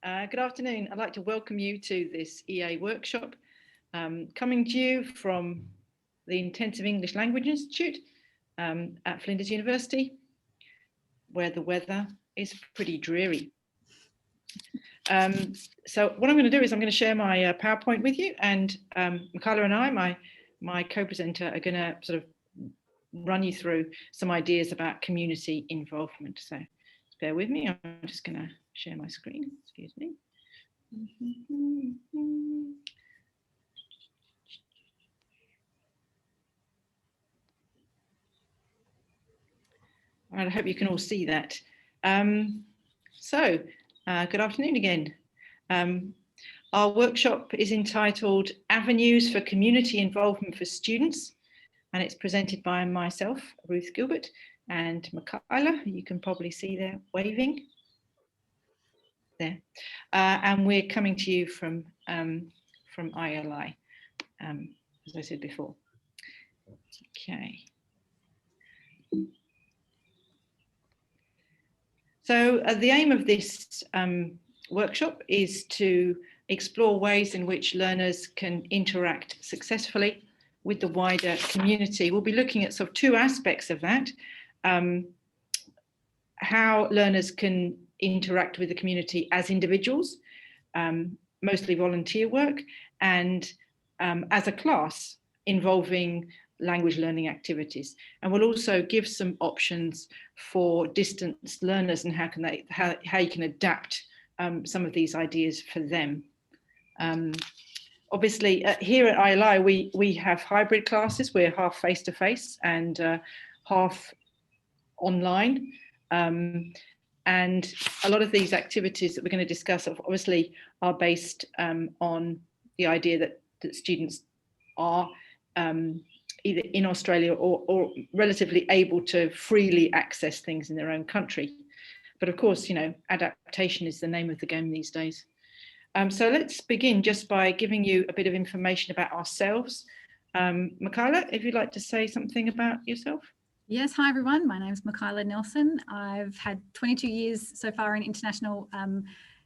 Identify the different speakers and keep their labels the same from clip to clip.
Speaker 1: Good afternoon. I'd like to welcome you to this EA workshop coming to you from the Intensive English Language Institute at Flinders University, where the weather is pretty dreary. So what I'm going to do is I'm going to share my PowerPoint with you, and Michaela and I, my co-presenter, are going to sort of run you through some ideas about community involvement. So bear with me. I'm just going to share my screen. Excuse me. All right, I hope you can all see that. Good afternoon again. Our workshop is entitled Avenues for Community Involvement for Students, and it's presented by myself, Ruth Gilbert, and Michaela, who you can probably see there waving. There. And we're coming to you from ILI, as I said before. Okay. So the aim of this workshop is to explore ways in which learners can interact successfully with the wider community. We'll be looking at sort of two aspects of that, how learners can interact with the community as individuals, mostly volunteer work, and as a class involving language learning activities. And we'll also give some options for distance learners and how you can adapt some of these ideas for them. Obviously, here at ILI, we have hybrid classes. We're half face-to-face and half online. And a lot of these activities that we're going to discuss obviously are based on the idea that students are either in Australia or relatively able to freely access things in their own country. But of course, you know, adaptation is the name of the game these days. So let's begin just by giving you a bit of information about ourselves. Michaela, if you'd like to say something about yourself.
Speaker 2: Yes, hi everyone. My name is Michaela Nelson. I've had 22 years so far in international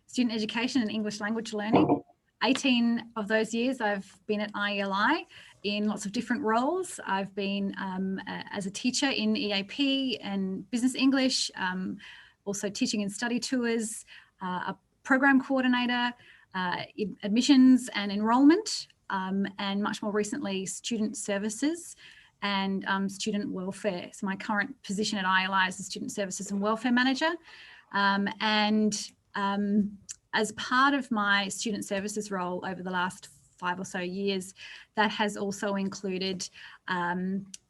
Speaker 2: student education and English language learning. 18 of those years I've been at ILI in lots of different roles. I've been as a teacher in EAP and business English, also teaching in study tours, a program coordinator, admissions and enrolment, and much more recently student services and student welfare. So my current position at ILI is the Student Services and Welfare Manager. As part of my student services role over the last 5 or so years, that has also included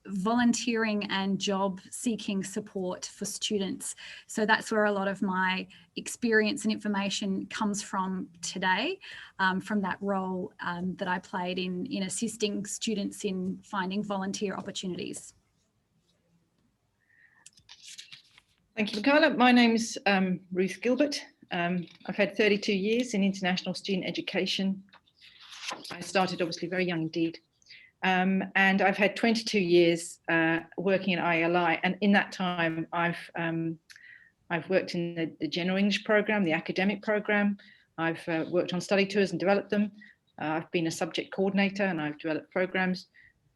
Speaker 2: volunteering and job seeking support for students. So that's where a lot of my experience and information comes from today, from that role that I played in assisting students in finding volunteer opportunities.
Speaker 1: Thank you, Michaela. My name's Ruth Gilbert. I've had 32 years in international student education. I started obviously very young indeed. And I've had 22 years working at ILI, and in that time I've worked in the general English program, the academic program. I've worked on study tours and developed them. I've been a subject coordinator and I've developed programs.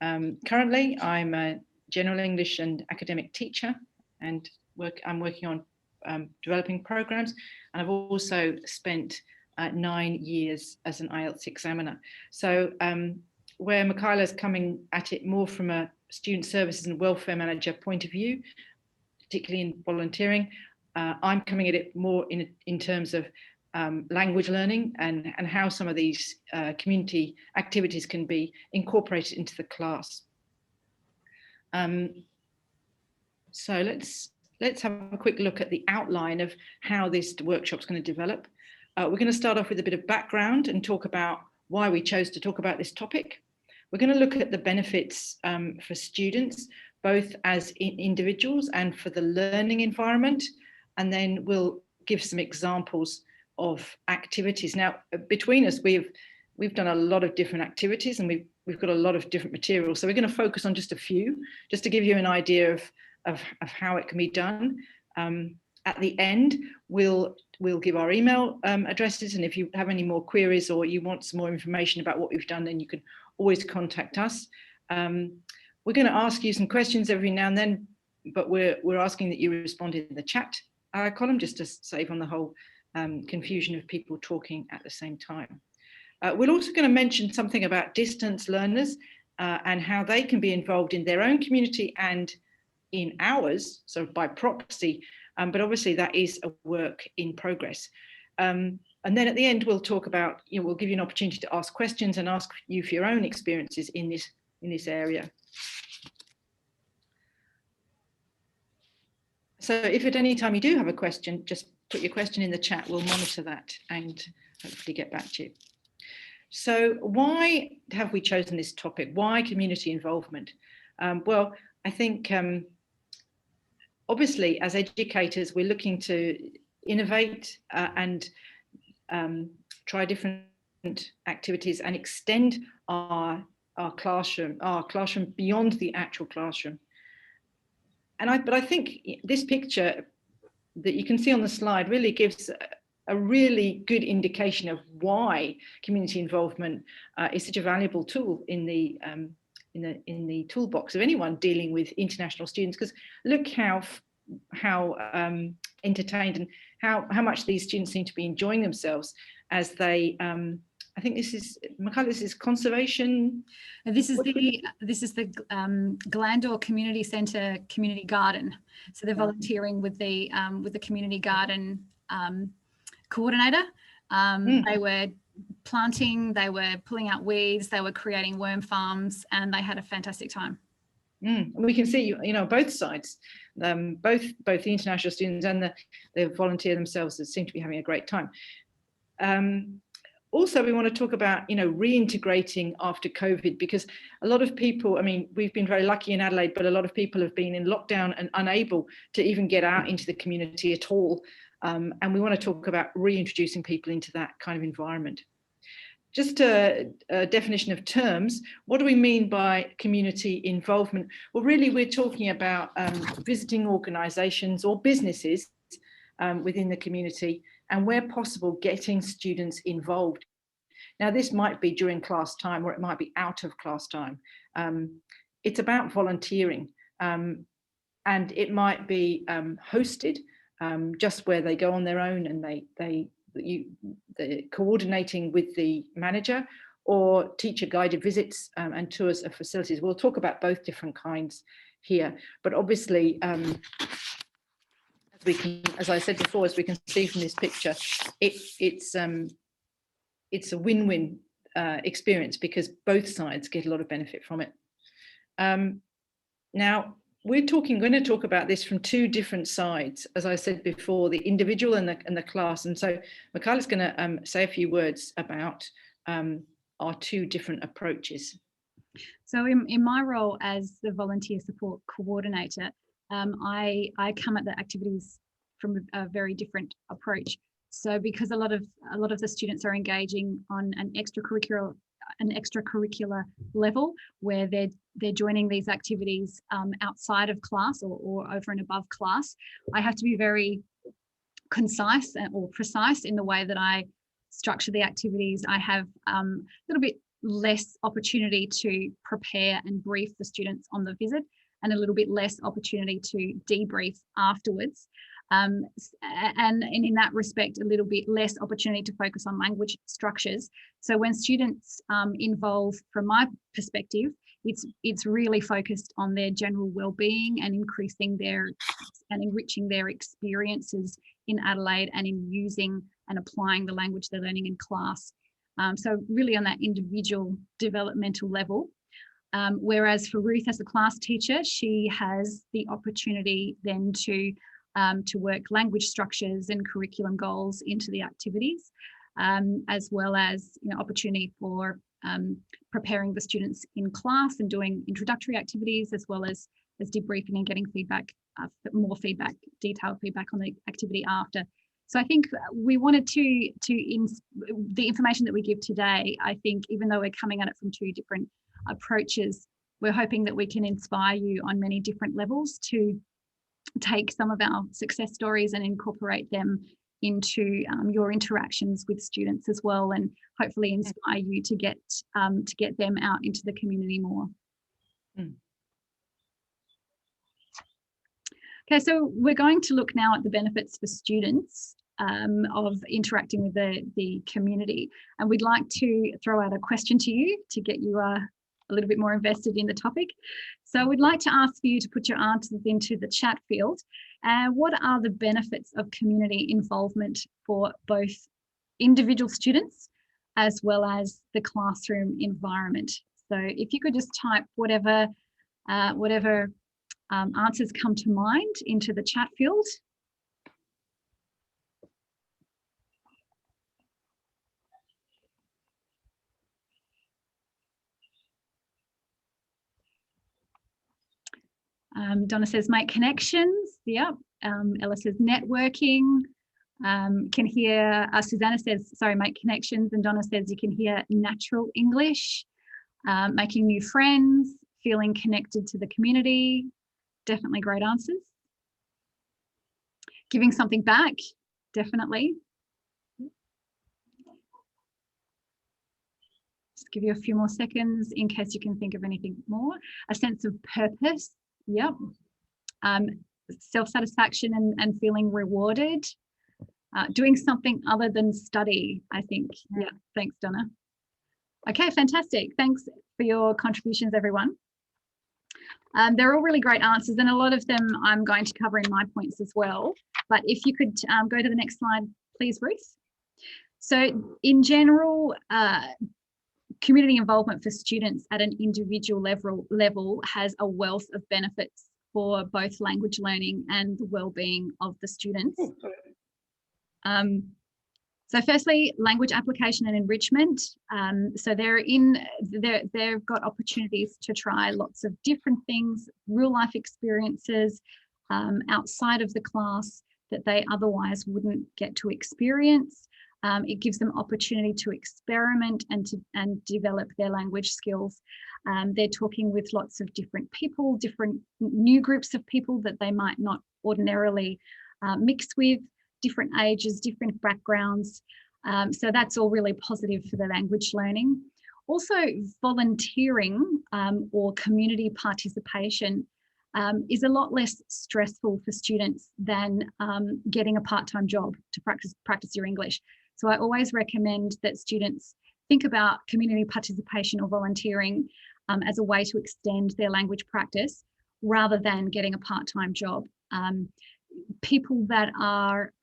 Speaker 1: Currently I'm a general English and academic teacher, and I'm working on developing programs, and I've also spent 9 years as an IELTS examiner. So where Michaela's coming at it more from a student services and welfare manager point of view, particularly in volunteering, I'm coming at it more in terms of language learning and how some of these community activities can be incorporated into the class. So let's have a quick look at the outline of how this workshop is going to develop. We're going to start off with a bit of background and talk about why we chose to talk about this topic. We're going to look at the benefits for students, both as individuals and for the learning environment. And then we'll give some examples of activities. Now, between us, we've done a lot of different activities, and we've got a lot of different materials. So we're going to focus on just a few, just to give you an idea of how it can be done. At the end, we'll give our email addresses, and if you have any more queries or you want some more information about what we've done, then you can always contact us. We're going to ask you some questions every now and then, but we're asking that you respond in the chat column, just to save on the whole confusion of people talking at the same time. We're also going to mention something about distance learners and how they can be involved in their own community and in ours, so by proxy, but obviously that is a work in progress. And then at the end, we'll talk about, we'll give you an opportunity to ask questions and ask you for your own experiences in this area. So if at any time you do have a question, just put your question in the chat, we'll monitor that and hopefully get back to you. So why have we chosen this topic? Why community involvement? Well, I think obviously as educators, we're looking to innovate and try different activities and extend our classroom beyond the actual classroom. But I think this picture that you can see on the slide really gives a really good indication of why community involvement is such a valuable tool in the toolbox of anyone dealing with international students. Because look how entertained and how much these students seem to be enjoying themselves as they. I think this is, Michaela, this is conservation.
Speaker 2: This is the Glandor Community Centre Community Garden. So they're volunteering with the community garden coordinator. They were planting, they were pulling out weeds, they were creating worm farms, and they had a fantastic time.
Speaker 1: We can see, both sides, both the international students and the volunteer themselves seem to be having a great time. Also, we want to talk about, reintegrating after COVID, because a lot of people, we've been very lucky in Adelaide, but a lot of people have been in lockdown and unable to even get out into the community at all. And we want to talk about reintroducing people into that kind of environment. Just a definition of terms, what do we mean by community involvement? Well, really, we're talking about visiting organisations or businesses within the community, and where possible, getting students involved. Now, this might be during class time, or it might be out of class time. It's about volunteering, and it might be hosted, just where they go on their own and they're coordinating with the manager, or teacher guided visits and tours of facilities. We'll talk about both different kinds here, but obviously, as I said before, as we can see from this picture, it's a win-win experience, because both sides get a lot of benefit from it. Now, we're going to talk about this from two different sides, as I said before, the individual and the class. And so Michaela's going to say a few words about our two different approaches.
Speaker 2: So in my role as the volunteer support coordinator, I come at the activities from a very different approach. So because a lot of the students are engaging on an extracurricular level, where they're joining these activities outside of class or over and above class, I have to be very concise or precise in the way that I structure the activities. I have a little bit less opportunity to prepare and brief the students on the visit, and a little bit less opportunity to debrief afterwards. And in that respect, a little bit less opportunity to focus on language structures. So when students involve, from my perspective, it's really focused on their general well-being and increasing and enriching their experiences in Adelaide and in using and applying the language they're learning in class. So really on that individual developmental level. Whereas for Ruth as a class teacher, she has the opportunity then to work language structures and curriculum goals into the activities, as well as opportunity for preparing the students in class and doing introductory activities, as well as debriefing and getting feedback, detailed feedback on the activity after. So I think we wanted the information that we give today, I think, even though we're coming at it from two different approaches, we're hoping that we can inspire you on many different levels to take some of our success stories and incorporate them into your interactions with students as well, and hopefully inspire you to get them out into the community more. Okay, so we're going to look now at the benefits for students of interacting with the community, and we'd like to throw out a question to you to get you a little bit more invested in the topic. So we'd like to ask you to put your answers into the chat field. What are the benefits of community involvement for both individual students as well as the classroom environment? So if you could just type whatever answers come to mind into the chat field. Donna says make connections. Yep. Ella says networking. Can hear Susanna says sorry, make connections, and Donna says you can hear natural English. Making new friends, feeling connected to the community. Definitely great answers. Giving something back, definitely. Just give you a few more seconds in case you can think of anything more. A sense of purpose. Yep. Self-satisfaction and feeling rewarded. Doing something other than study, I think. Yeah, thanks, Donna. Okay, fantastic. Thanks for your contributions, everyone. They're all really great answers, and a lot of them I'm going to cover in my points as well. But if you could go to the next slide, please, Ruth. So in general, community involvement for students at an individual level has a wealth of benefits for both language learning and the well-being of the students. So firstly, language application and enrichment. So they've got opportunities to try lots of different things, real life experiences outside of the class that they otherwise wouldn't get to experience. It gives them opportunity to experiment and develop their language skills. They're talking with lots of different people, different new groups of people that they might not ordinarily mix with, different ages, different backgrounds. So that's all really positive for the language learning. Also, volunteering or community participation is a lot less stressful for students than getting a part-time job to practice your English. So I always recommend that students think about community participation or volunteering as a way to extend their language practice rather than getting a part-time job. People that are,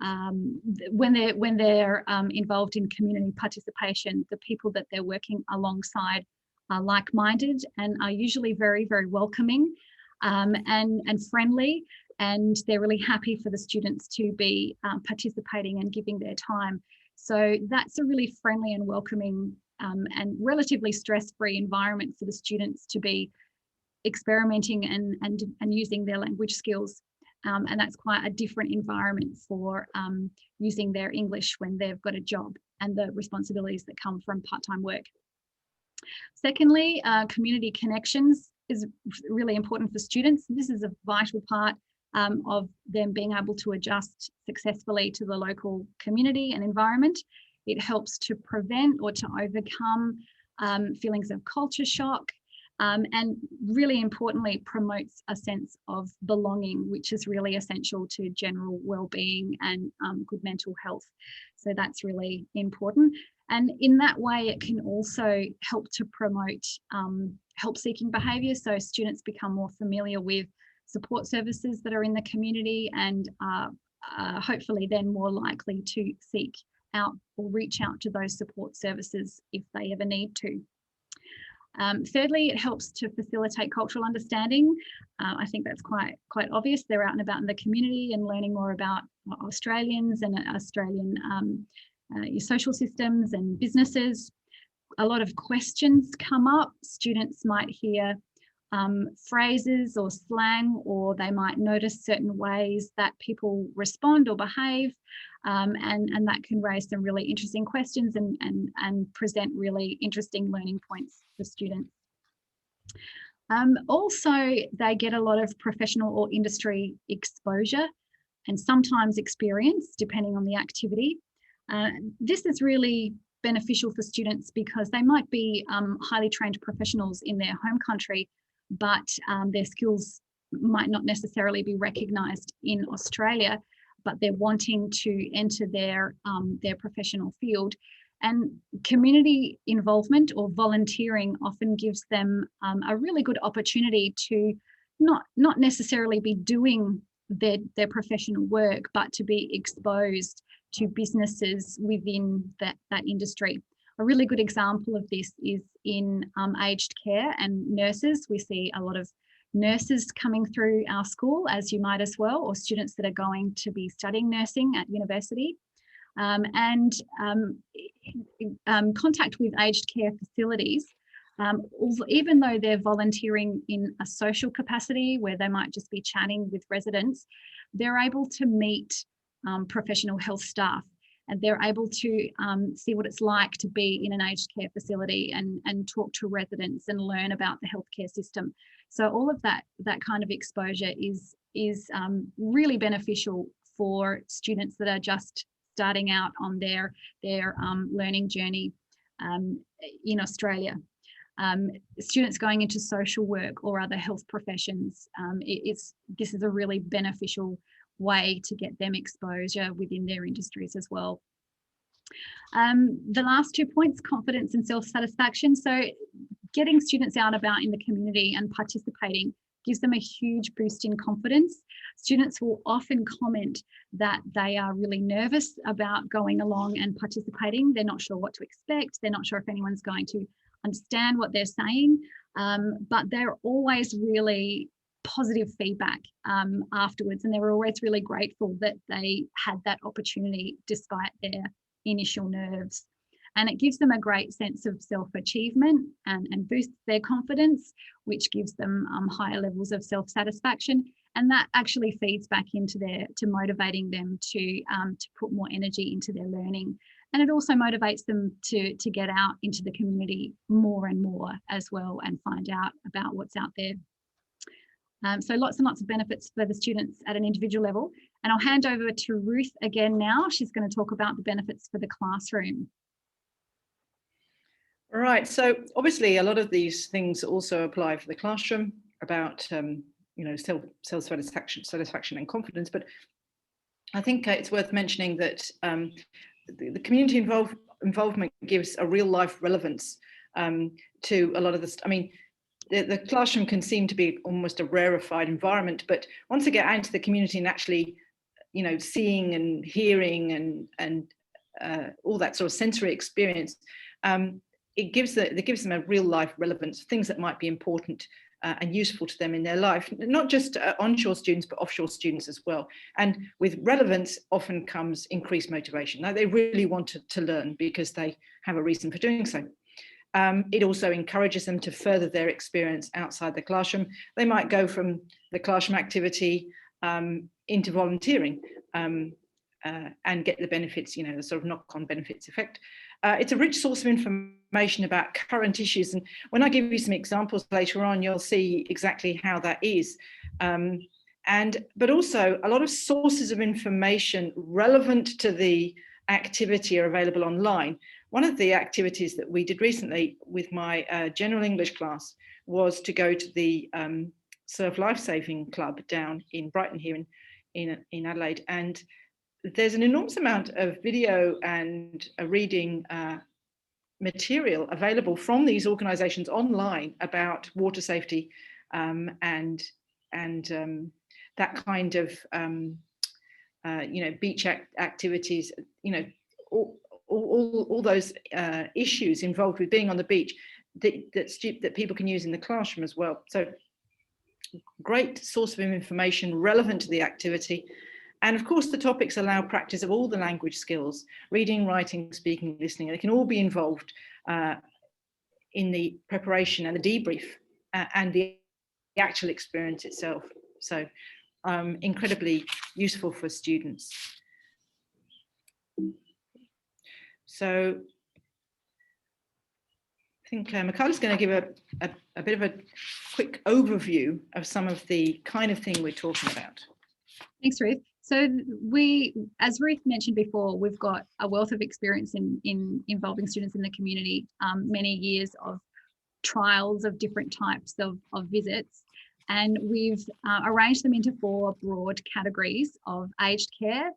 Speaker 2: when they're involved in community participation, the people that they're working alongside are like-minded and are usually very, very welcoming and friendly, and they're really happy for the students to be participating and giving their time. So that's a really friendly and welcoming and relatively stress-free environment for the students to be experimenting and using their language skills. And that's quite a different environment for using their English when they've got a job and the responsibilities that come from part-time work. Secondly, community connections is really important for students. This is a vital part of them being able to adjust successfully to the local community and environment. It helps to prevent or to overcome feelings of culture shock, and really importantly promotes a sense of belonging, which is really essential to general well-being and good mental health. So that's really important. And in that way, it can also help to promote help-seeking behaviour. So students become more familiar with support services that are in the community and are hopefully then more likely to seek out or reach out to those support services if they ever need to. Thirdly, it helps to facilitate cultural understanding. I think that's quite obvious. They're out and about in the community and learning more about Australians and Australian social systems and businesses. A lot of questions come up. Students might hear phrases or slang, or they might notice certain ways that people respond or behave, and that can raise some really interesting questions and present really interesting learning points for students. Also, they get a lot of professional or industry exposure and sometimes experience, depending on the activity. This is really beneficial for students because they might be highly trained professionals in their home country, but their skills might not necessarily be recognised in Australia, but they're wanting to enter their professional field. And community involvement or volunteering often gives them a really good opportunity to not necessarily be doing their professional work, but to be exposed to businesses within that industry. A really good example of this is in aged care and nurses. We see a lot of nurses coming through our school, as you might as well, or students that are going to be studying nursing at university. Contact with aged care facilities, even though they're volunteering in a social capacity where they might just be chatting with residents, they're able to meet professional health staff, and they're able to see what it's like to be in an aged care facility and talk to residents and learn about the healthcare system. So all of that kind of exposure is really beneficial for students that are just starting out on their learning journey in Australia. Students going into social work or other health professions, this is a really beneficial way to get them exposure within their industries as well. The last 2 points, confidence and self-satisfaction. So getting students out about in the community and participating gives them a huge boost in confidence. Students will often comment that they are really nervous about going along and participating. They're not sure what to expect. They're not sure if anyone's going to understand what they're saying, but they're always really positive feedback afterwards, and they were always really grateful that they had that opportunity despite their initial nerves. And it gives them a great sense of self-achievement and boosts their confidence, which gives them higher levels of self-satisfaction. And that actually feeds back into to motivating them to put more energy into their learning. And it also motivates them to get out into the community more and more as well and find out about what's out there. So lots and lots of benefits for the students at an individual level. And I'll hand over to Ruth again now. She's going to talk about the benefits for the classroom.
Speaker 1: All right, so obviously a lot of these things also apply for the classroom about self-satisfaction and confidence, but I think it's worth mentioning that the community involvement gives a real life relevance to a lot of this. I mean, the classroom can seem to be almost a rarefied environment, but once they get out into the community and actually, seeing and hearing and all that sort of sensory experience, it gives them a real life relevance, things that might be important and useful to them in their life, not just onshore students, but offshore students as well. And with relevance often comes increased motivation. Now, they really want to learn because they have a reason for doing so. It also encourages them to further their experience outside the classroom. They might go from the classroom activity into volunteering and get the benefits, the sort of knock-on benefits effect. It's a rich source of information about current issues. And when I give you some examples later on, you'll see exactly how that is. But also a lot of sources of information relevant to the activity are available online. One of the activities that we did recently with my general English class was to go to the Surf Lifesaving Club down in Brighton here in Adelaide. And there's an enormous amount of video and reading material available from these organisations online about water safety and that kind of beach activities, all those issues involved with being on the beach that people can use in the classroom as well. So great source of information relevant to the activity. And of course, the topics allow practice of all the language skills, reading, writing, speaking, listening. They can all be involved in the preparation and the debrief and the actual experience itself. So incredibly useful for students. So I think Michaela's going to give a bit of a quick overview of some of the kind of thing we're talking about.
Speaker 2: Thanks, Ruth. So as Ruth mentioned before, we've got a wealth of experience in involving students in the community, many years of trials of different types of visits. And we've arranged them into 4 broad categories of aged care,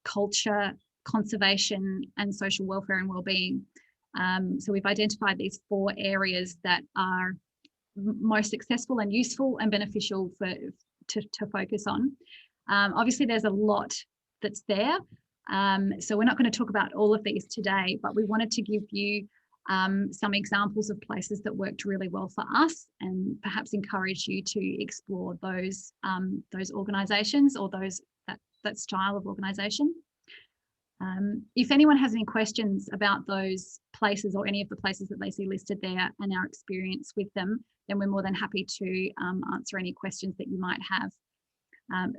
Speaker 2: culture, conservation, and social welfare and wellbeing. So we've identified these 4 areas that are most successful and useful and beneficial to focus on. Obviously, there's a lot that's there. So we're not going to talk about all of these today, but we wanted to give you some examples of places that worked really well for us, and perhaps encourage you to explore those organisations or that style of organisation. If anyone has any questions about those places or any of the places that they see listed there and our experience with them, then we're more than happy to answer any questions that you might have.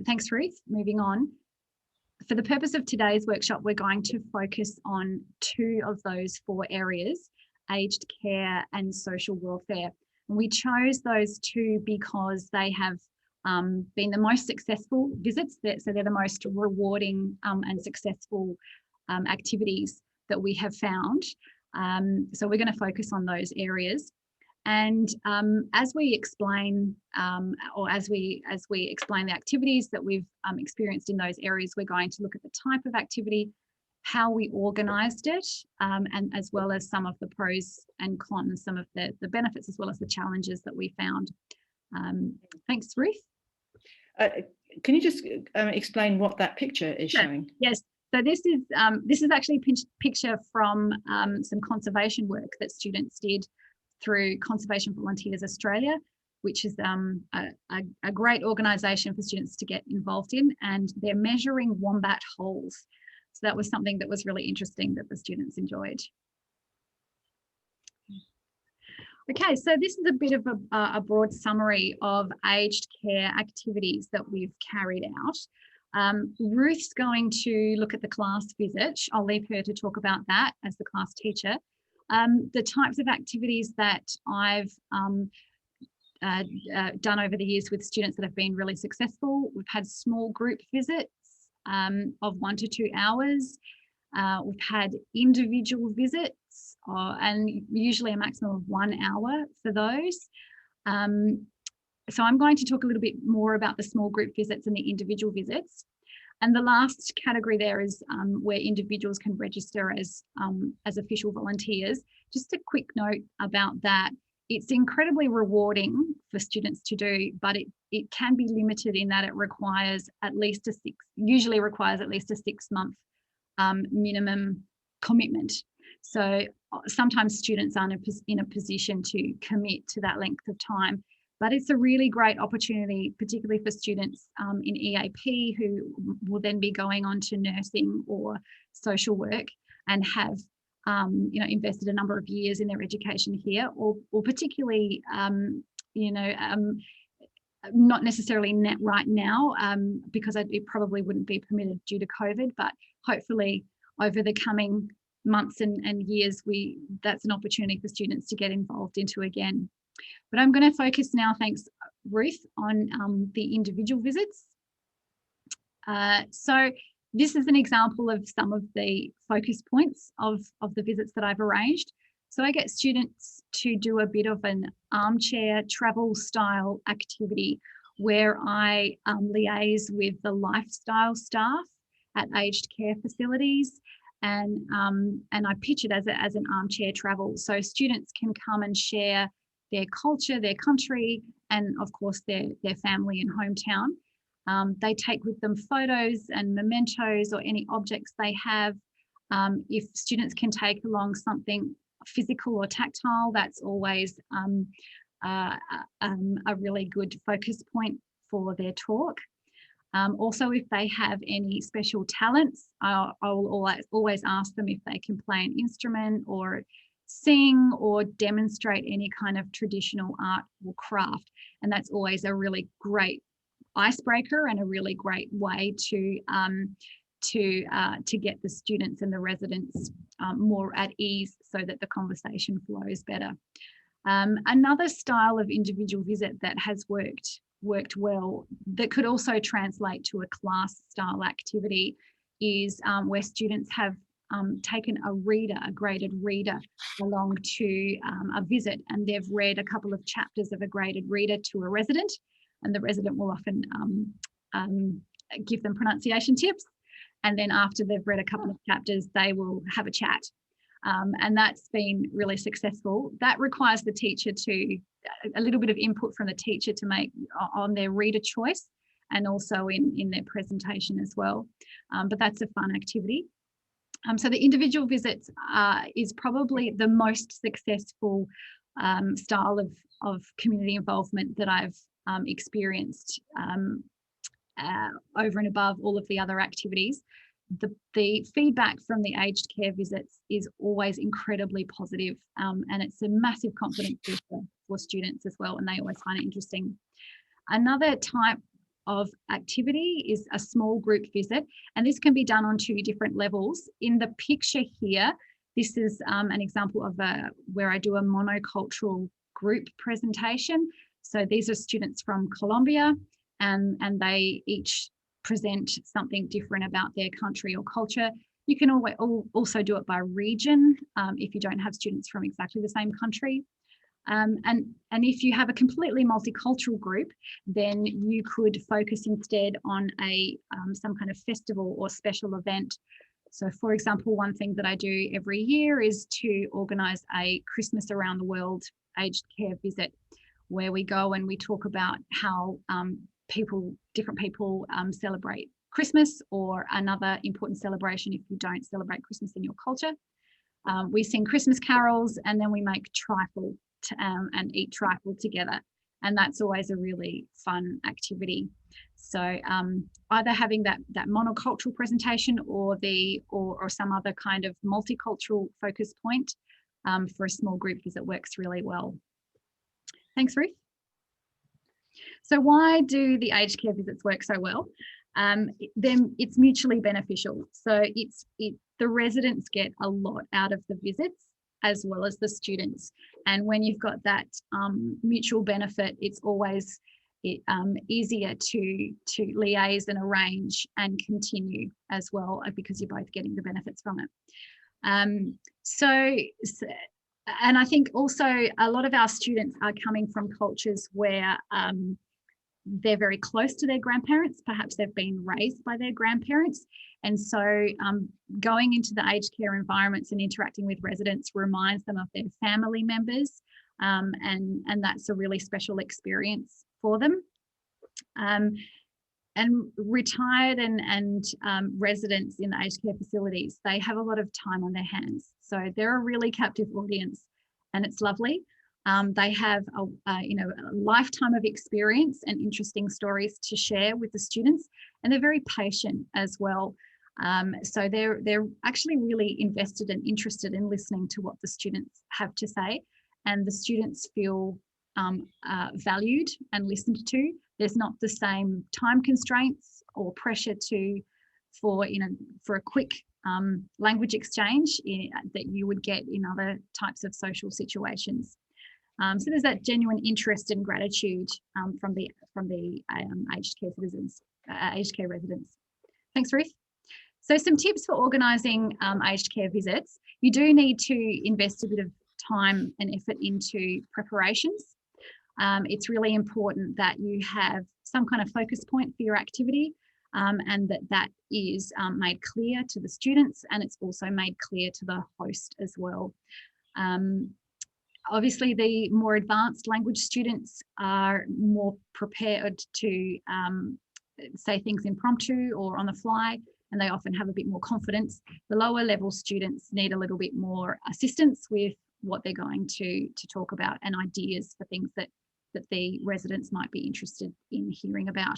Speaker 2: Thanks, Ruth. Moving on. For the purpose of today's workshop, we're going to focus on 2 of those 4 areas, aged care and social welfare. And we chose those 2 because they have been the most successful visits. So they're the most rewarding and successful activities that we have found. So we're going to focus on those areas. And as we explain, or as we explain the activities that we've experienced in those areas, we're going to look at the type of activity, how we organised it, and as well as some of the pros and cons, some of the benefits as well as the challenges that we found. Thanks, Ruth.
Speaker 1: Can you just explain what that picture is showing?
Speaker 2: Yes. So this is actually a picture from some conservation work that students did through Conservation Volunteers Australia, which is a great organisation for students to get involved in, and they're measuring wombat holes. So that was something that was really interesting that the students enjoyed. Okay, so this is a bit of a broad summary of aged care activities that we've carried out. Ruth's going to look at the class visit. I'll leave her to talk about that as the class teacher. The types of activities that I've done over the years with students that have been really successful. We've had small group visits of 1 to 2 hours. We've had individual visits and usually a maximum of 1 hour for those. So I'm going to talk a little bit more about the small group visits and the individual visits. And the last category there is where individuals can register as official volunteers. Just a quick note about that. It's incredibly rewarding for students to do, but it can be limited in that it requires usually requires at least a 6-month minimum commitment. So sometimes students aren't in a position to commit to that length of time. But it's a really great opportunity, particularly for students in EAP who will then be going on to nursing or social work and have invested a number of years in their education here, or particularly not necessarily right now because it probably wouldn't be permitted due to COVID, but hopefully over the coming months and years, that's an opportunity for students to get involved into again. But I'm going to focus now, thanks Ruth, on the individual visits. So this is an example of some of the focus points of the visits that I've arranged. So I get students to do a bit of an armchair travel style activity where I liaise with the lifestyle staff at aged care facilities, and I pitch it as an armchair travel. So students can come and share their culture, their country, and of course their family and hometown. They take with them photos and mementos or any objects they have. If students can take along something physical or tactile, that's always a really good focus point for their talk. Also, if they have any special talents, I will always ask them if they can play an instrument or sing or demonstrate any kind of traditional art or craft. And that's always a really great icebreaker and a really great way to to get the students and the residents more at ease so that the conversation flows better. Another style of individual visit that has worked well, that could also translate to a class style activity, is where students have taken a graded reader along to a visit, and they've read a couple of chapters of a graded reader to a resident, and the resident will often give them pronunciation tips. And then after they've read a couple of chapters, they will have a chat. And that's been really successful. That requires the teacher a little bit of input from the teacher to make on their reader choice, and also in their presentation as well. But that's a fun activity. So the individual visits is probably the most successful style of community involvement that I've experienced over and above all of the other activities. The feedback from the aged care visits is always incredibly positive, and it's a massive confidence booster for students as well, and they always find it interesting. Another type of activity is a small group visit, and this can be done on 2 different levels. In the picture here, this is an example of where I do a monocultural group presentation. So these are students from Colombia, and they each present something different about their country or culture. You can also do it by region if you don't have students from exactly the same country. And if you have a completely multicultural group, then you could focus instead on some kind of festival or special event. So for example, one thing that I do every year is to organise a Christmas around the world aged care visit, where we go and we talk about how different people celebrate Christmas, or another important celebration if you don't celebrate Christmas in your culture. We sing Christmas carols, and then we make trifle and eat trifle together, and that's always a really fun activity. So either having that monocultural presentation or some other kind of multicultural focus point for a small group visit works really well. Thanks, Ruth. So why do the aged care visits work so well? Then it's mutually beneficial. So the residents get a lot out of the visits, as well as the students. And when you've got that mutual benefit, it's always easier to liaise and arrange and continue as well, because you're both getting the benefits from it. And I think also a lot of our students are coming from cultures where they're very close to their grandparents. Perhaps they've been raised by their grandparents. And so going into the aged care environments and interacting with residents reminds them of their family members. And that's a really special experience for them. And retired and residents in the aged care facilities, they have a lot of time on their hands. So they're a really captive audience, and it's lovely. They have a lifetime of experience and interesting stories to share with the students, and they're very patient as well. So they're actually really invested and interested in listening to what the students have to say, and the students feel valued and listened to. There's not the same time constraints or pressure for a quick language exchange that you would get in other types of social situations. So there's that genuine interest and gratitude from the aged care citizens, aged care residents. Thanks, Ruth. So some tips for organising aged care visits. You do need to invest a bit of time and effort into preparations. It's really important that you have some kind of focus point for your activity, and that is made clear to the students, and it's also made clear to the host as well. Obviously, the more advanced language students are more prepared to say things impromptu or on the fly, and they often have a bit more confidence. The lower level students need a little bit more assistance with what they're going to talk about, and ideas for things that the residents might be interested in hearing about.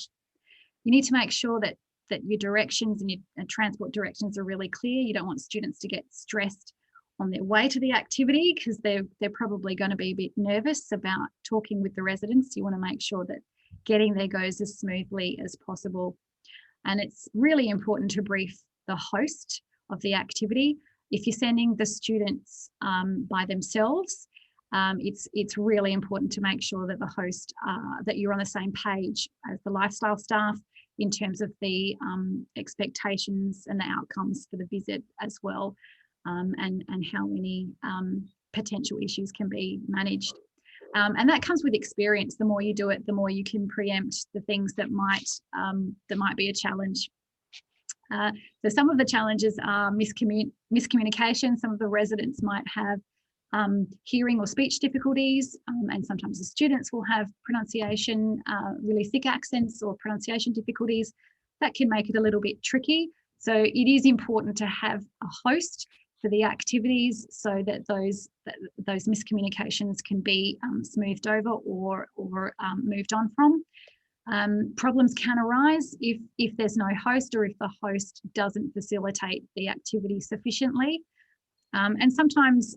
Speaker 2: You need to make sure that your directions and your transport directions are really clear. You don't want students to get stressed on their way to the activity, because they're probably going to be a bit nervous about talking with the residents. You want to make sure that getting there goes as smoothly as possible. And it's really important to brief the host of the activity. If you're sending the students by themselves, it's really important to make sure that the host, that you're on the same page as the lifestyle staff in terms of the expectations and the outcomes for the visit as well, and how many potential issues can be managed. And that comes with experience. The more you do it, the more you can preempt the things that might be a challenge. So some of the challenges are miscommunication. Some of the residents might have hearing or speech difficulties, and sometimes the students will have pronunciation, really thick accents or pronunciation difficulties. That can make it a little bit tricky. So it is important to have a host for the activities so that those miscommunications can be smoothed over or moved on from. Problems can arise if there's no host, or if the host doesn't facilitate the activity sufficiently. And sometimes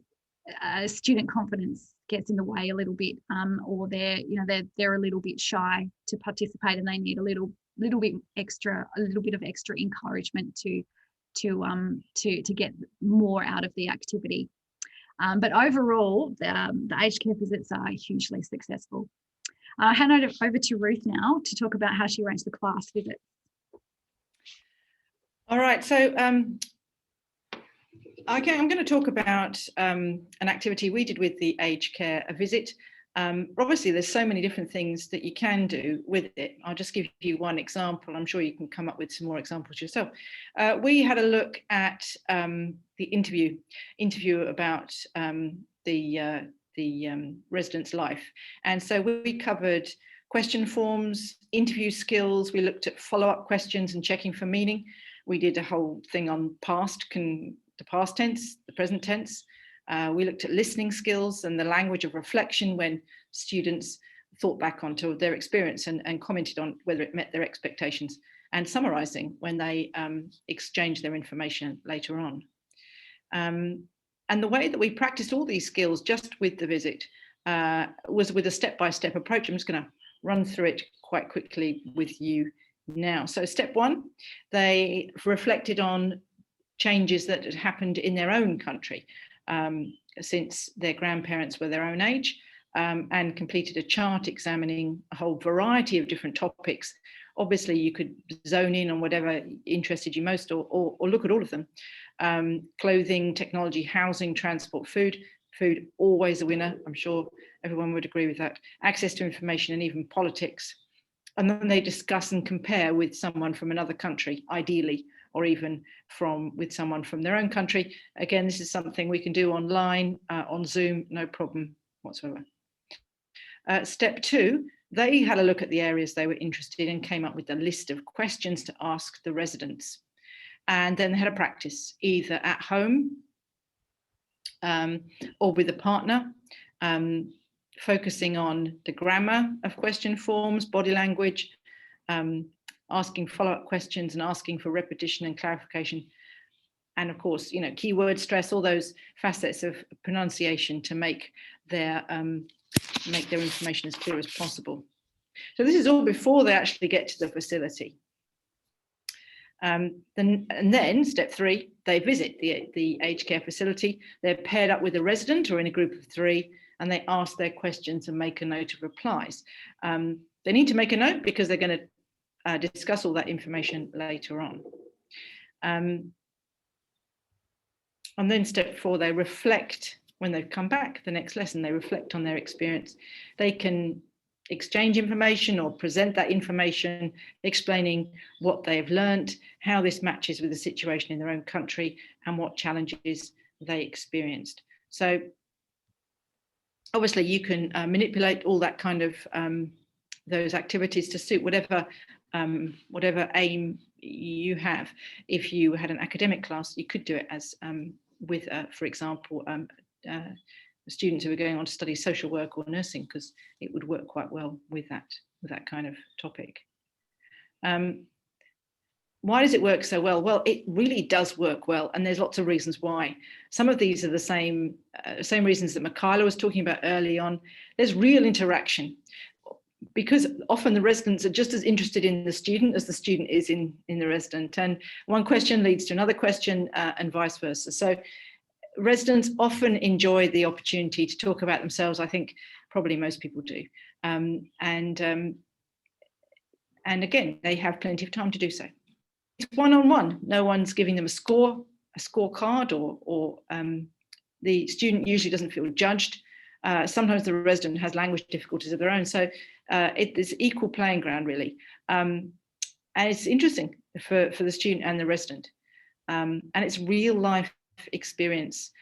Speaker 2: student confidence gets in the way a little bit, or they're a little bit shy to participate, and they need a little bit of extra encouragement to get more out of the activity. But overall, the aged care visits are hugely successful. I'll hand it over to Ruth now to talk about how she arranged the class visit.
Speaker 1: All right, so I'm going to talk about an activity we did with the aged care visit. Obviously, there's so many different things that you can do with it. I'll just give you one example. I'm sure you can come up with some more examples yourself. We had a look at the interview about the resident's life. And so we covered question forms, interview skills. We looked at follow-up questions and checking for meaning. We did a whole thing on the past tense, the present tense. We looked at listening skills and the language of reflection when students thought back onto their experience and commented on whether it met their expectations, and summarising when they exchanged their information later on. And the way that we practiced all these skills just with the visit was with a step-by-step approach. I'm just going to run through it quite quickly with you now. So step one, they reflected on changes that had happened in their own country since their grandparents were their own age, and completed a chart examining a whole variety of different topics. Obviously, you could zone in on whatever interested you most, or look at all of them. Clothing, technology, housing, transport, food, always a winner. I'm sure everyone would agree with that. Access to information, and even politics. And then they discuss and compare with someone from another country, ideally, or even with someone from their own country. Again, this is something we can do online, on Zoom, no problem whatsoever. Step two, they had a look at the areas they were interested in and came up with a list of questions to ask the residents. And then they had a practice, either at home or with a partner, focusing on the grammar of question forms, body language, asking follow-up questions and asking for repetition and clarification. And of course, keyword stress, all those facets of pronunciation to make their information as clear as possible. So this is all before they actually get to the facility. And then step three, they visit the aged care facility. They're paired up with a resident or in a group of three, and they ask their questions and make a note of replies. They need to make a note because they're going to discuss all that information later on. And then step four, they reflect when they've come back, the next lesson, they reflect on their experience. They can exchange information or present that information, explaining what they've learned, how this matches with the situation in their own country, and what challenges they experienced. So obviously you can manipulate all that kind of those activities to suit whatever aim you have. If you had an academic class, you could do it as with, for example, students who are going on to study social work or nursing, because it would work quite well with that kind of topic. Why does it work so well? Well, it really does work well, and there's lots of reasons why. Some of these are the same reasons that Michaela was talking about early on. There's real interaction because often the residents are just as interested in the student as the student is in the resident. And one question leads to another question and vice versa. So residents often enjoy the opportunity to talk about themselves. I think probably most people do. And again, they have plenty of time to do so. It's one-on-one. No one's giving them a scorecard, or the student usually doesn't feel judged. Sometimes the resident has language difficulties of their own. So it is equal playing ground, really. And it's interesting for the student and the resident. And it's real life experience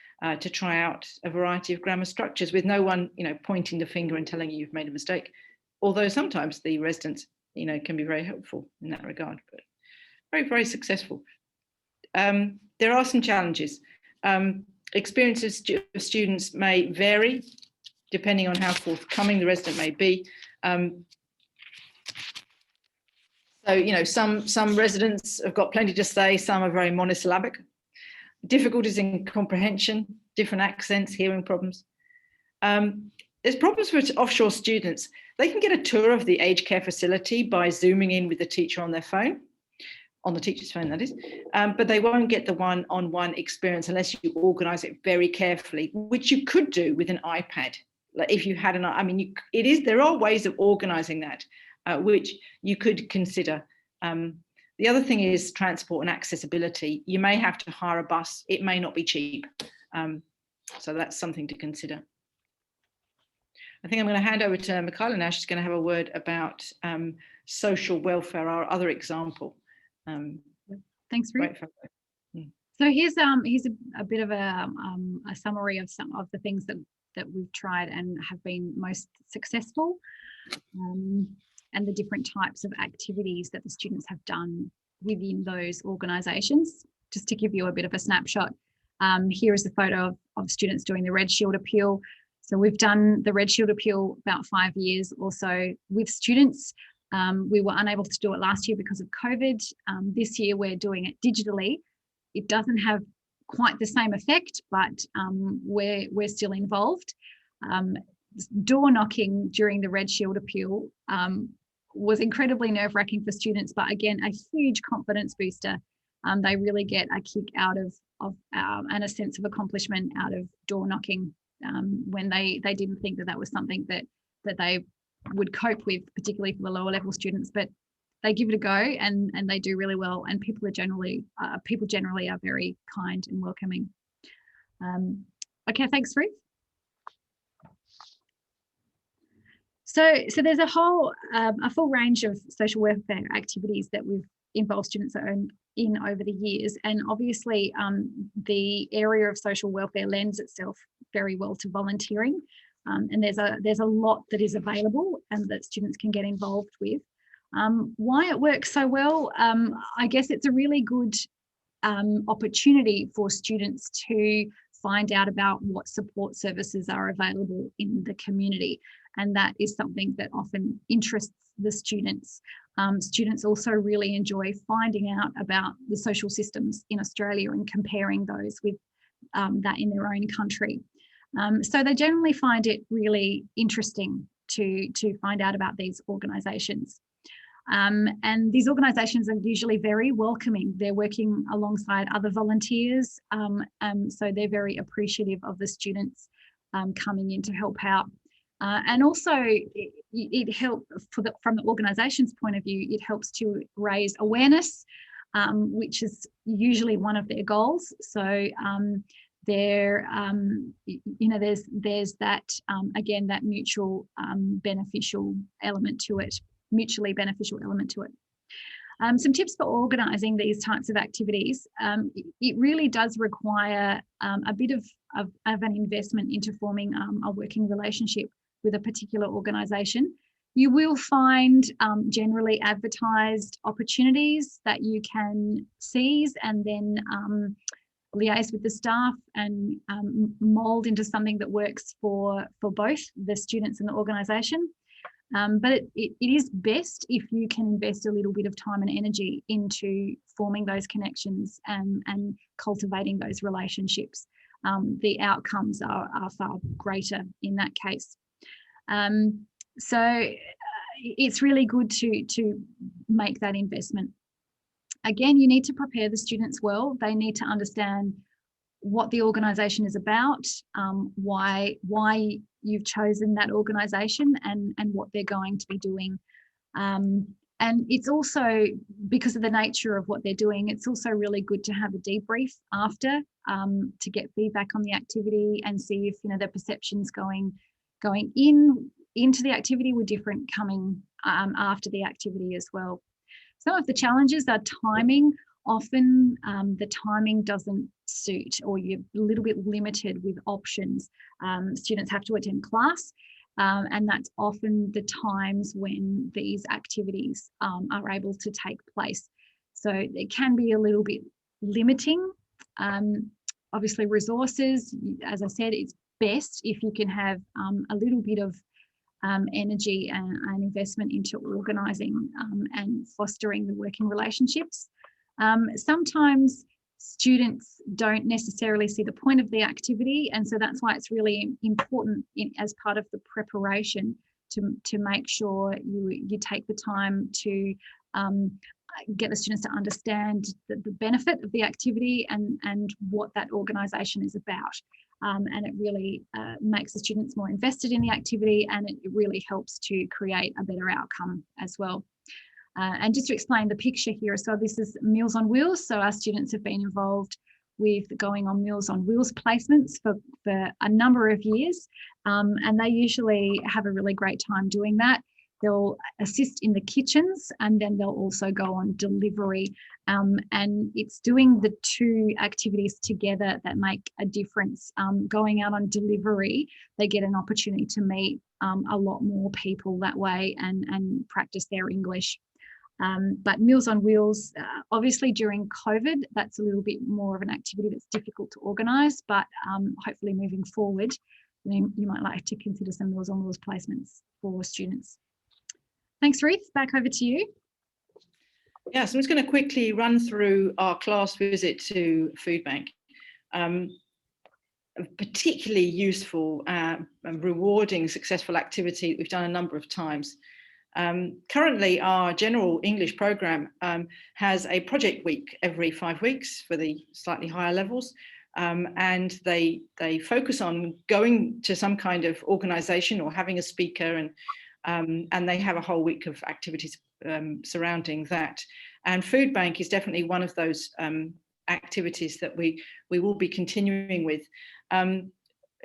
Speaker 1: to try out a variety of grammar structures with no one, pointing the finger and telling you you've made a mistake. Although sometimes the residents, can be very helpful in that regard, but very, very successful. There are some challenges. Experiences of students may vary depending on how forthcoming the resident may be. So, some residents have got plenty to say, some are very monosyllabic. Difficulties in comprehension, different accents, hearing problems. There's problems for offshore students. They can get a tour of the aged care facility by zooming in with the teacher on their phone, on the teacher's phone, that is, but they won't get the one-on-one experience unless you organise it very carefully, which you could do with an iPad. Like if you had there are ways of organising that, which you could consider. The other thing is transport and accessibility. You may have to hire a bus. It may not be cheap. So that's something to consider. I think I'm going to hand over to Michaela now. She's going to have a word about social welfare, our other example.
Speaker 2: Thanks, Ruth. So here's a bit of a summary of some of the things that we've tried and have been most successful, and the different types of activities that the students have done within those organisations. Just to give you a bit of a snapshot, here is a photo of students doing the Red Shield Appeal. So we've done the Red Shield Appeal about 5 years or so with students. We were unable to do it last year because of COVID. This year we're doing it digitally. It doesn't have quite the same effect, but we're still involved. Door knocking during the Red Shield Appeal was incredibly nerve-wracking for students, but again, a huge confidence booster. They really get a kick out of and a sense of accomplishment out of door knocking when they didn't think that was something that they would cope with, particularly for the lower level students, but they give it a go and they do really well, and people generally are very kind and welcoming. Okay, thanks, Ruth. So there's a full range of social welfare activities that we've involved students in over the years, and obviously the area of social welfare lends itself very well to volunteering, and there's a lot that is available and that students can get involved with. Why it works so well, I guess it's a really good opportunity for students to find out about what support services are available in the community, and that is something that often interests the students. Students also really enjoy finding out about the social systems in Australia and comparing those with that in their own country. So they generally find it really interesting to find out about these organisations. And these organisations are usually very welcoming. They're working alongside other volunteers, so they're very appreciative of the students coming in to help out. And also it helps from the organisation's point of view, it helps to raise awareness, which is usually one of their goals. So there's that, again, that mutually beneficial element to it. Some tips for organising these types of activities. It really does require a bit of an investment into forming a working relationship with a particular organisation. You will find generally advertised opportunities that you can seize and then liaise with the staff and mould into something that works for both the students and the organisation. But it is best if you can invest a little bit of time and energy into forming those connections and cultivating those relationships. The outcomes are far greater in that case. So it's really good to make that investment. Again, you need to prepare the students well. They need to understand what the organisation is about, why you've chosen that organisation, and what they're going to be doing. And it's also, because of the nature of what they're doing, it's also really good to have a debrief after, to get feedback on the activity and see if their perceptions going into the activity were different coming after the activity as well. Some of the challenges are timing. Often the timing doesn't suit, or you're a little bit limited with options. Students have to attend class, and that's often the times when these activities are able to take place. So it can be a little bit limiting. Obviously, resources, as I said, it's best if you can have a little bit of energy and investment into organising and fostering the working relationships. Sometimes students don't necessarily see the point of the activity, and so that's why it's really important as part of the preparation to make sure you take the time to get the students to understand the benefit of the activity and what that organisation is about. And it really makes the students more invested in the activity, and it really helps to create a better outcome as well. And just to explain the picture here, so this is Meals on Wheels. So our students have been involved with going on Meals on Wheels placements for a number of years, and they usually have a really great time doing that. They'll assist in the kitchens, and then they'll also go on delivery. And it's doing the two activities together that make a difference. Going out on delivery, they get an opportunity to meet a lot more people that way and practice their English. But Meals on Wheels, obviously during COVID, that's a little bit more of an activity that's difficult to organise, but hopefully moving forward, you might like to consider some Meals on Wheels placements for students. Thanks, Ruth. Back over to you.
Speaker 1: Yeah, so I'm just going to quickly run through our class visit to FOODBANK. A particularly useful and rewarding, successful activity that we've done a number of times. Currently, our general English programme has a project week every 5 weeks for the slightly higher levels. And they focus on going to some kind of organisation or having a speaker, and they have a whole week of activities surrounding that. And FOODBANK is definitely one of those activities that we will be continuing with.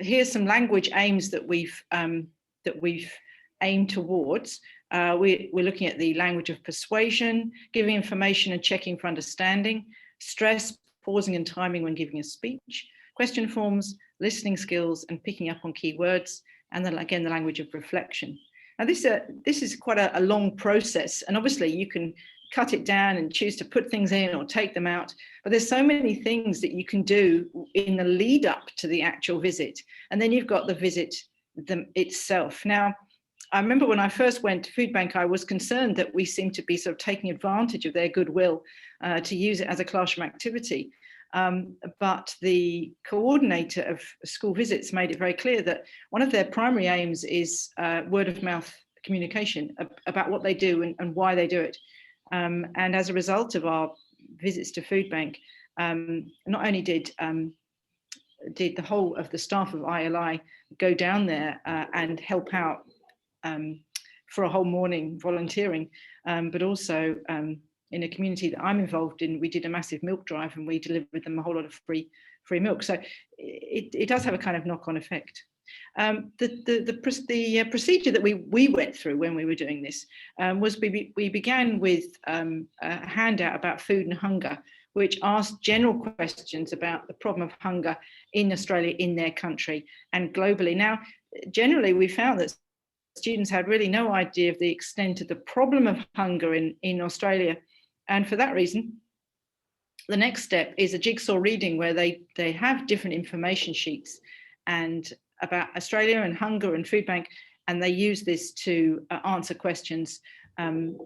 Speaker 1: Here's some language aims that we've aimed towards. We're looking at the language of persuasion, giving information and checking for understanding, stress, pausing and timing when giving a speech, question forms, listening skills, and picking up on key words, and then again the language of reflection. Now this is quite a long process, and obviously you can cut it down and choose to put things in or take them out, but there's so many things that you can do in the lead up to the actual visit, and then you've got the visit itself. Now, I remember when I first went to FOODBANK, I was concerned that we seemed to be sort of taking advantage of their goodwill to use it as a classroom activity. But the coordinator of school visits made it very clear that one of their primary aims is word of mouth communication about what they do and why they do it. And as a result of our visits to FOODBANK, not only did the whole of the staff of ILI go down there and help out for a whole morning volunteering, but also in a community that I'm involved in, we did a massive milk drive and we delivered them a whole lot of free milk. So it does have a kind of knock-on effect. The procedure that we went through when we were doing this was we began with a handout about food and hunger, which asked general questions about the problem of hunger in Australia, in their country, and globally. Now, generally, we found that students had really no idea of the extent of the problem of hunger in Australia. And for that reason, the next step is a jigsaw reading where they have different information sheets and about Australia and hunger and FOODBANK, and they use this to answer questions and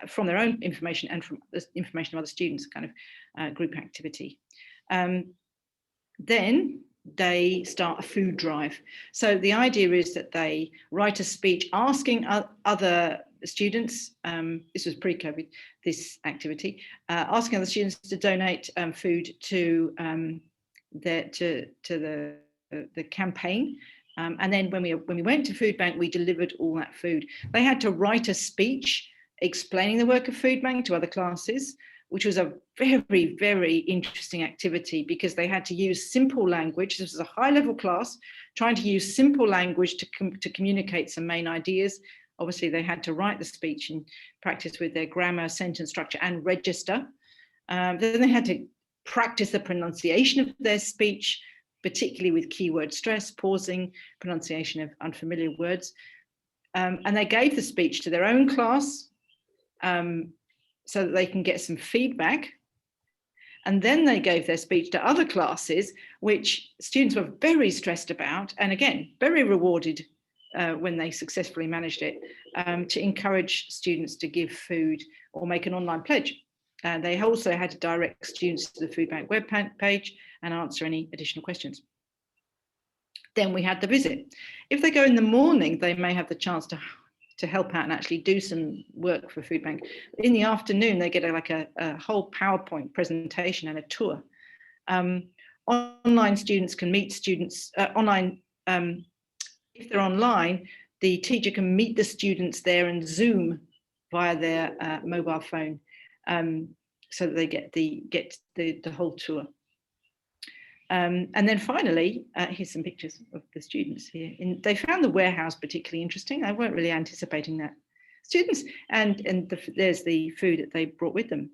Speaker 1: from their own information and from the information of other students, kind of group activity. Then they start a food drive. So the idea is that they write a speech asking other students, this was pre-COVID, this activity, asking other students to donate food to the campaign. And then when we went to FOODBANK, we delivered all that food. They had to write a speech explaining the work of FOODBANK to other classes, which was a very, very interesting activity because they had to use simple language. This was a high-level class trying to use simple language to communicate some main ideas. Obviously, they had to write the speech and practice with their grammar, sentence structure, and register. Then they had to practice the pronunciation of their speech, particularly with keyword stress, pausing, pronunciation of unfamiliar words. And they gave the speech to their own class so that they can get some feedback. And then they gave their speech to other classes, which students were very stressed about, and again, very rewarded when they successfully managed it, to encourage students to give food or make an online pledge. They also had to direct students to the FOODBANK web page and answer any additional questions. Then we had the visit. If they go in the morning, they may have the chance to help out and actually do some work for FOODBANK. In the afternoon, they get a whole PowerPoint presentation and a tour. Online students can meet students online. If they're online, the teacher can meet the students there and Zoom via their mobile phone, so that they get the whole tour. And then finally, here's some pictures of the students here. They found the warehouse particularly interesting. They weren't really anticipating that. Students, there's the food that they brought with them.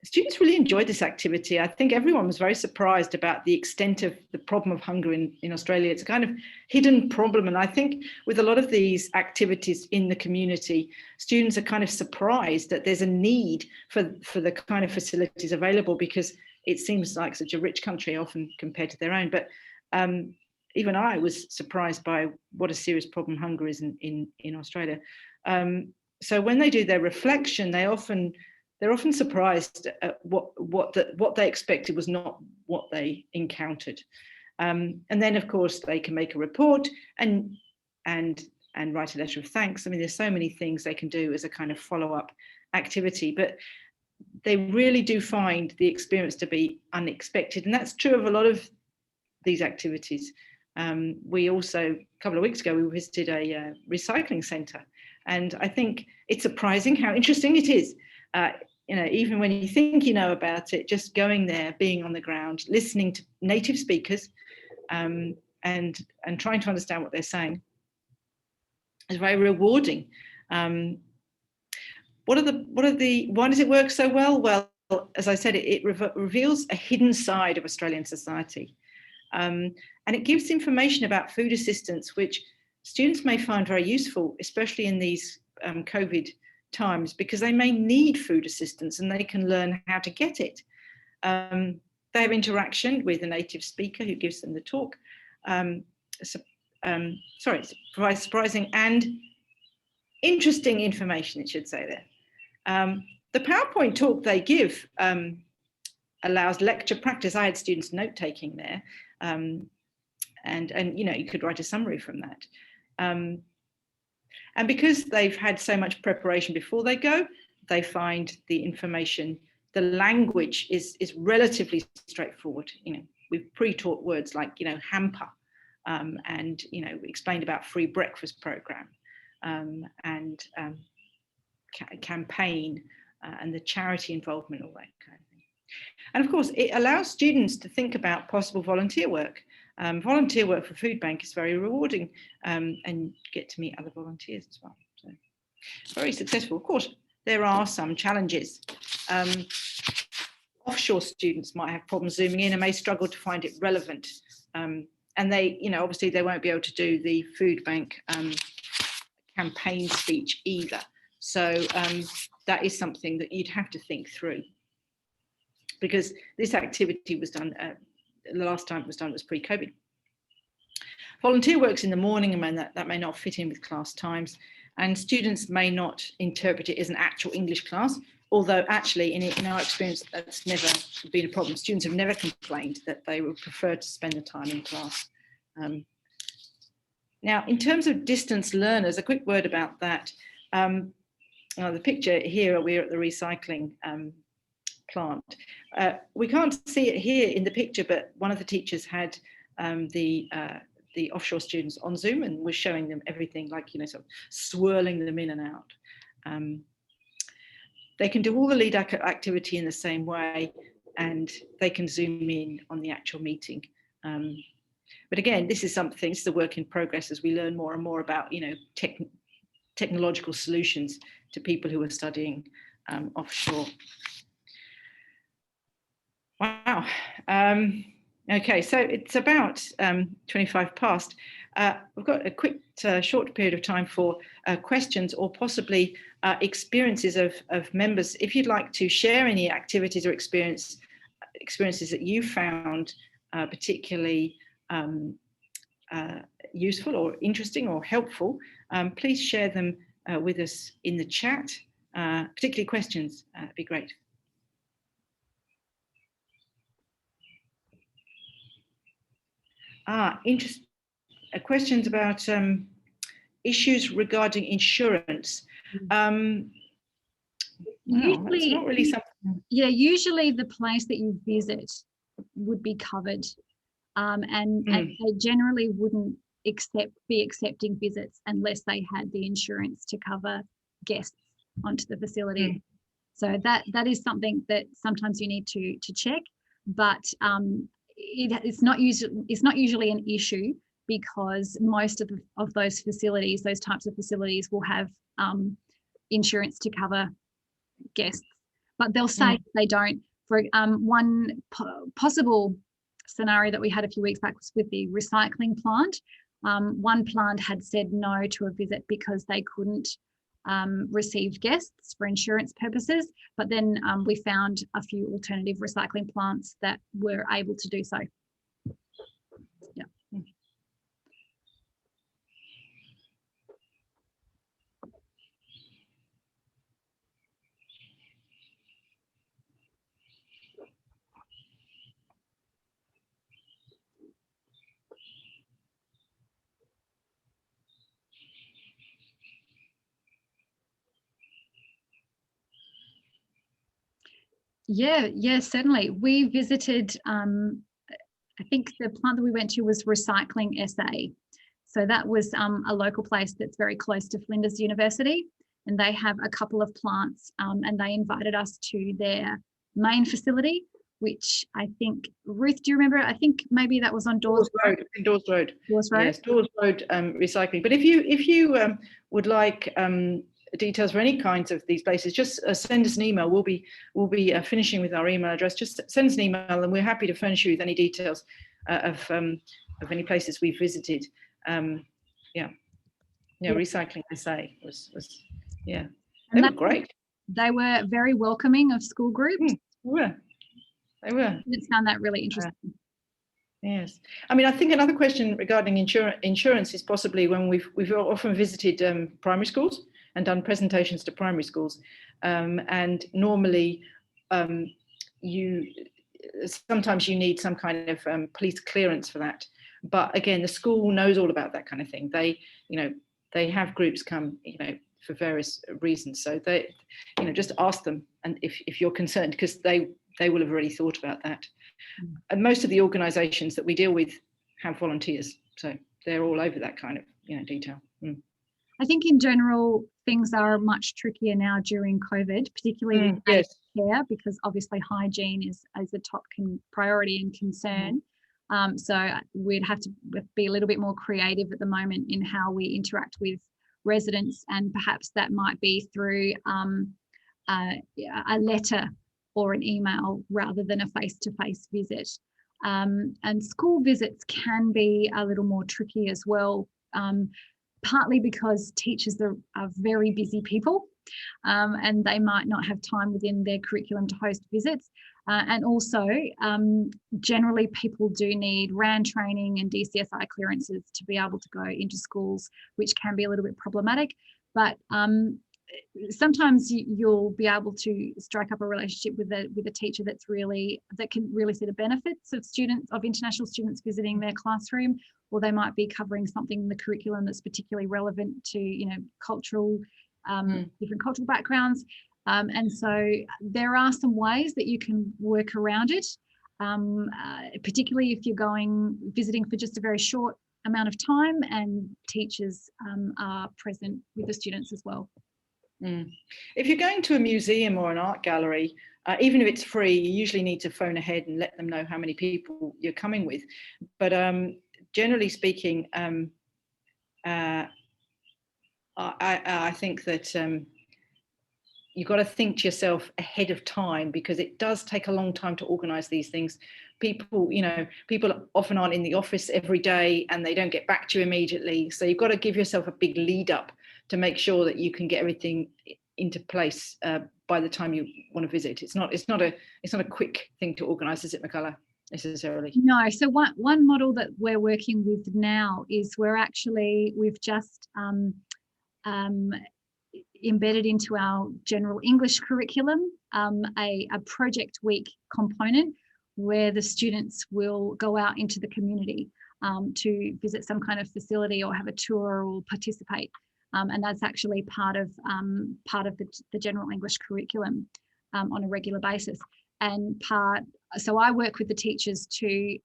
Speaker 1: Students really enjoyed this activity. I think everyone was very surprised about the extent of the problem of hunger in Australia. It's a kind of hidden problem. And I think with a lot of these activities in the community, students are kind of surprised that there's a need for the kind of facilities available, because it seems like such a rich country often compared to their own. But even I was surprised by what a serious problem hunger is in Australia. So when they do their reflection, they're often surprised at what they expected was not what they encountered. And then, of course, they can make a report and write a letter of thanks. I mean, there's so many things they can do as a kind of follow-up activity, but they really do find the experience to be unexpected. And that's true of a lot of these activities. We also, a couple of weeks ago, we visited a recycling centre. And I think it's surprising how interesting it is. Even when you think you know about it, just going there, being on the ground, listening to native speakers, and trying to understand what they're saying is very rewarding. Why does it work so well? Well, as I said, it reveals a hidden side of Australian society. And it gives information about food assistance, which students may find very useful, especially in these COVID times, because they may need food assistance and they can learn how to get it. They have interaction with a native speaker who gives them the talk. Provides surprising and interesting information, it should say there. The PowerPoint talk they give allows lecture practice. I had students note-taking there, and you could write a summary from that. And because they've had so much preparation before they go, they find the information, the language is relatively straightforward. We've pre-taught words like, hamper, and, we explained about free breakfast program, and campaign, and the charity involvement, all that kind of thing. And of course, it allows students to think about possible volunteer work. Volunteer work for FOODBANK is very rewarding, and get to meet other volunteers as well. So very successful. Of course, there are some challenges. Offshore students might have problems zooming in and may struggle to find it relevant. And they, obviously they won't be able to do the FOODBANK campaign speech either. So that is something that you'd have to think through, because this activity was done, the last time it was done was pre-COVID. Volunteer works in the morning, and that may not fit in with class times, and students may not interpret it as an actual English class, although actually in our experience, that's never been a problem. Students have never complained that they would prefer to spend the time in class. Now, in terms of distance learners, a quick word about that. The picture here, we're at the recycling plant. We can't see it here in the picture, but one of the teachers had the offshore students on Zoom and was showing them everything, like, sort of swirling them in and out. They can do all the lead activity in the same way, and they can zoom in on the actual meeting. But again, this is a work in progress as we learn more and more about, technological solutions to people who are studying offshore. Wow. Okay, so it's about 25 past. We've got a quick, short period of time for questions or possibly experiences of members. If you'd like to share any activities or experiences that you found particularly useful or interesting or helpful, please share them with us in the chat, particularly questions, it'd be great. Questions about issues regarding insurance.
Speaker 2: Usually,
Speaker 1: not really something.
Speaker 2: Yeah, usually the place that you visit would be covered, and they generally wouldn't be accepting visits unless they had the insurance to cover guests onto the facility. So that is something that sometimes you need to check, but it's not usually an issue, because most of those facilities, those types of facilities, will have insurance to cover guests, but they'll say they don't. For one possible scenario that we had a few weeks back was with the recycling plant. One plant had said no to a visit because they couldn't receive guests for insurance purposes, but then we found a few alternative recycling plants that were able to do so. Yeah. Yeah, certainly. We visited, I think the plant that we went to was Recycling SA. So that was a local place that's very close to Flinders University, and they have a couple of plants, and they invited us to their main facility, which I think, Ruth, do you remember? I think maybe that was on Dawes Road.
Speaker 1: Dawes Road.
Speaker 2: Dawes Road.
Speaker 1: Yes, Dawes Road recycling. But if you would like details for any kinds of these places, just send us an email. We'll be finishing with our email address. Just send us an email, and we're happy to furnish you with any details of any places we've visited. Recycling SA was they were great.
Speaker 2: They were very welcoming of school groups.
Speaker 1: They were.
Speaker 2: I just found that really interesting.
Speaker 1: Yes, I mean, I think another question regarding insurance is possibly when we've often visited primary schools and done presentations to primary schools, and normally sometimes you need some kind of police clearance for that. But again, the school knows all about that kind of thing. They have groups come, for various reasons. So they, just ask them, and if you're concerned, because they will have already thought about that. And most of the organisations that we deal with have volunteers, so they're all over that kind of detail.
Speaker 2: I think in general things are much trickier now during COVID, particularly with aged care, because obviously hygiene is a top priority and concern. So we'd have to be a little bit more creative at the moment in how we interact with residents, and perhaps that might be through a letter or an email rather than a face-to-face visit. And school visits can be a little more tricky as well, partly because teachers are very busy people, and they might not have time within their curriculum to host visits. And also, generally people do need RAN training and DCSI clearances to be able to go into schools, which can be a little bit problematic. But sometimes you'll be able to strike up a relationship with a teacher that can really see the benefits of international students visiting their classroom, or they might be covering something in the curriculum that's particularly relevant to cultural different cultural backgrounds, and so there are some ways that you can work around it, particularly if you're visiting for just a very short amount of time and teachers are present with the students as well.
Speaker 1: If you're going to a museum or an art gallery, even if it's free, you usually need to phone ahead and let them know how many people you're coming with. But generally speaking, I think that you've got to think to yourself ahead of time, because it does take a long time to organise these things. People often aren't in the office every day and they don't get back to you immediately. So you've got to give yourself a big lead up to make sure that you can get everything into place by the time you want to visit. It's not a quick thing to organise, is it, Michaela, necessarily?
Speaker 2: No. So one model that we're working with now is we've just embedded into our general English curriculum a project week component where the students will go out into the community to visit some kind of facility or have a tour or participate. And that's actually part of the general English curriculum on a regular basis. So I work with the teachers to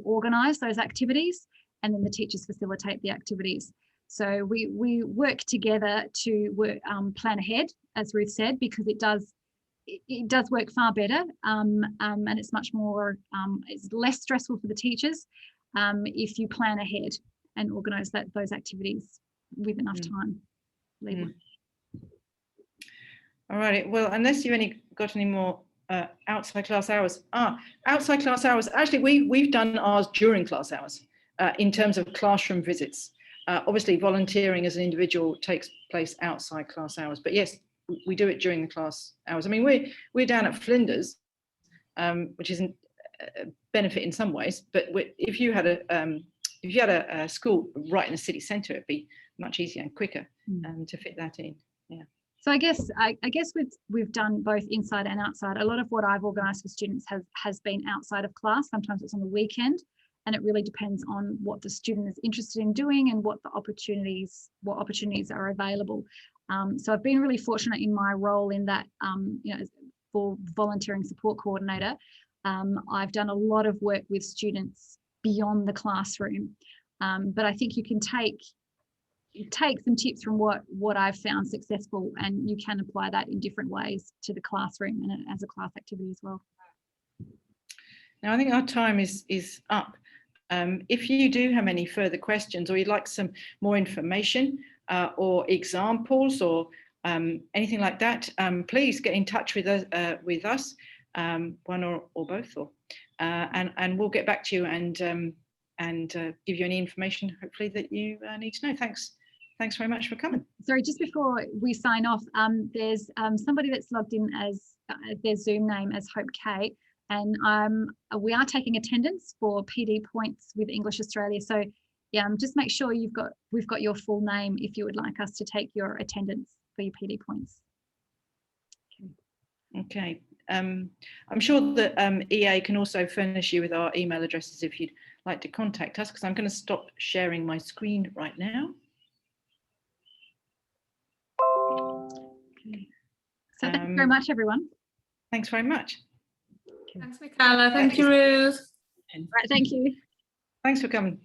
Speaker 2: organise those activities, and then the teachers facilitate the activities. So we work together to plan ahead, as Ruth said, because it does work far better, and it's much more it's less stressful for the teachers if you plan ahead and organise those activities with enough time.
Speaker 1: All right. Well, unless you've got any more outside class hours. Outside class hours. Actually, we've done ours during class hours in terms of classroom visits. Obviously, volunteering as an individual takes place outside class hours, but yes, we do it during the class hours. I mean, we're down at Flinders, which isn't a benefit in some ways, but if you had a school right in the city centre, it'd be much easier and quicker to fit that in. Yeah.
Speaker 2: So I guess we've done both inside and outside. A lot of what I've organised for students has been outside of class. Sometimes it's on the weekend, and it really depends on what the student is interested in doing and what opportunities are available. So I've been really fortunate in my role in that, for volunteering support coordinator, I've done a lot of work with students beyond the classroom. But I think you can take some tips from what I've found successful, and you can apply that in different ways to the classroom and as a class activity as well.
Speaker 1: Now, I think our time is up. If you do have any further questions, or you'd like some more information or examples or anything like that, please get in touch with us, one or both, and we'll get back to you and give you any information, hopefully, that you need to know. Thanks very much for coming.
Speaker 2: Sorry, just before we sign off, there's somebody that's logged in as their Zoom name as Hope K, and we are taking attendance for PD points with English Australia. So yeah, just make sure we've got your full name if you would like us to take your attendance for your PD points.
Speaker 1: Okay. I'm sure that EA can also furnish you with our email addresses if you'd like to contact us, because I'm going to stop sharing my screen right now.
Speaker 2: Okay. So thank you very much, everyone.
Speaker 1: Thanks very much.
Speaker 3: Thanks, Michaela. Thank you, Ruth.
Speaker 2: Right, thank you.
Speaker 1: Thanks for coming.